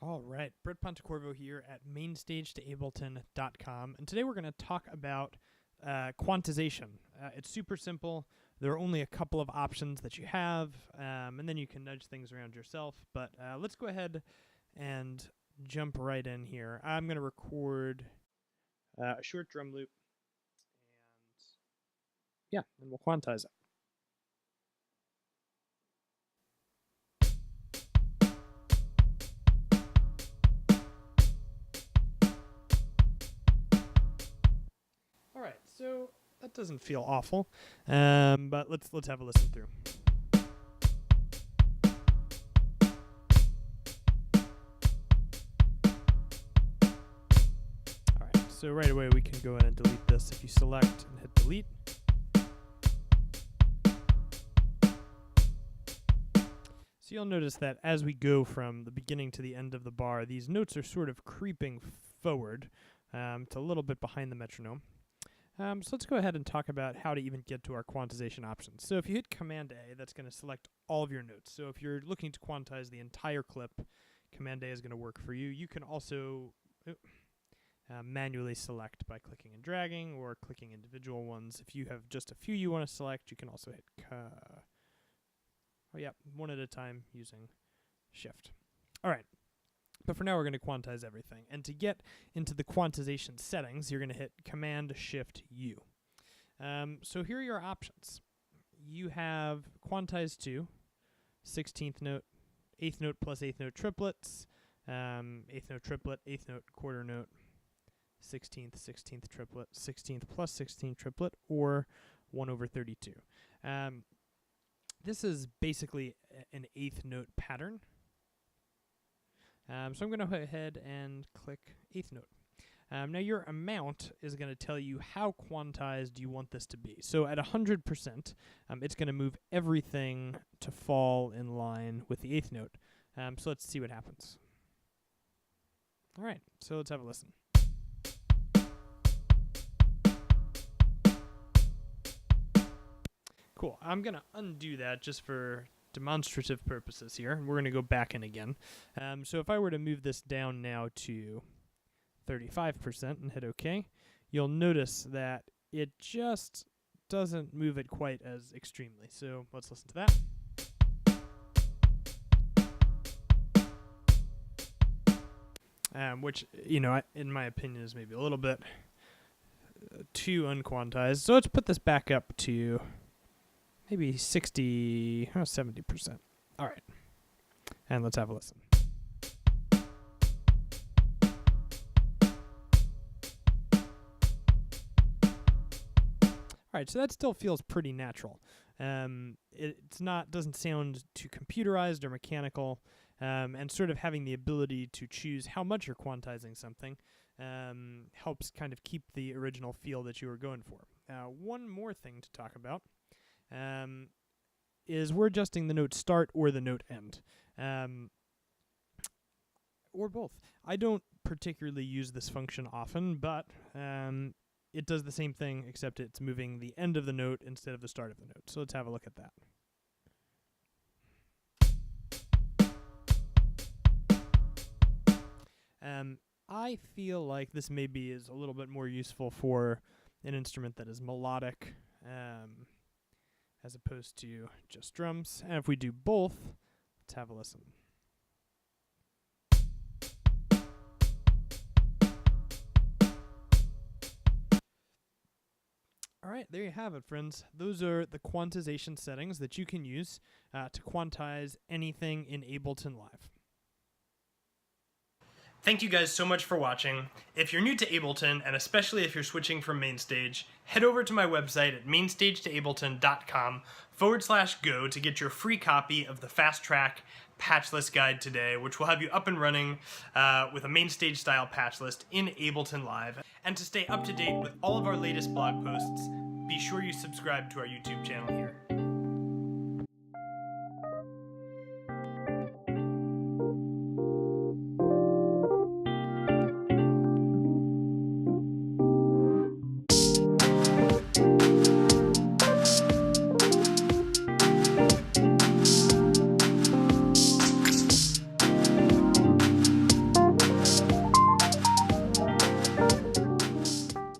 All right, Brett Pontecorvo here at mainstagetoableton.com, and today we're going to talk about quantization. It's super simple. There are only a couple of options that you have, and then you can nudge things around yourself. But let's go ahead and jump right in here. I'm going to record a short drum loop, and we'll quantize it. All right, so that doesn't feel awful, but let's have a listen through. All right, so right away we can go in and delete this. If you select and hit delete, so you'll notice that as we go from the beginning to the end of the bar, these notes are sort of creeping forward to a little bit behind the metronome. So let's go ahead and talk about how to even get to our quantization options. So if you hit Command A, that's going to select all of your notes. So if you're looking to quantize the entire clip, Command A is going to work for you. You can also manually select by clicking and dragging or clicking individual ones. If you have just a few you want to select, you can also hit one at a time using Shift. All right. But for now, we're going to quantize everything. And to get into the quantization settings, you're going to hit Command-Shift-U. So here are your options. You have Quantize 2, 16th note, 8th note plus 8th note triplets, 8th note triplet, 8th note quarter note, 16th, 16th triplet, 16th plus 16th triplet, or 1/32. This is basically an 8th note pattern. So I'm going to go ahead and click 8th note. Now your amount is going to tell you how quantized you want this to be. So at 100%, it's going to move everything to fall in line with the 8th note. So let's see what happens. All right, so let's have a listen. Cool. I'm going to undo that just for demonstrative purposes here. We're going to go back in again. So if I were to move this down now to 35% and hit OK, you'll notice that it just doesn't move it quite as extremely. So let's listen to that. Which, in my opinion, is maybe a little bit too unquantized. So let's put this back up to maybe 70%. All right. And let's have a listen. All right, so that still feels pretty natural. Doesn't sound too computerized or mechanical, and sort of having the ability to choose how much you're quantizing something helps kind of keep the original feel that you were going for. One more thing to talk about is we're adjusting the note start or the note end, or both. I don't particularly use this function often, but it does the same thing, except it's moving the end of the note instead of the start of the note. So let's have a look at that. I feel like this maybe is a little bit more useful for an instrument that is melodic, as opposed to just drums. And if we do both, let's have a listen. All right, there you have it, friends. Those are the quantization settings that you can use to quantize anything in Ableton Live. Thank you guys so much for watching. If you're new to Ableton, and especially if you're switching from MainStage, head over to my website at mainstagetoableton.com/go to get your free copy of the Fast Track patch list guide today, which will have you up and running with a MainStage style patch list in Ableton Live. And to stay up to date with all of our latest blog posts, be sure you subscribe to our YouTube channel here.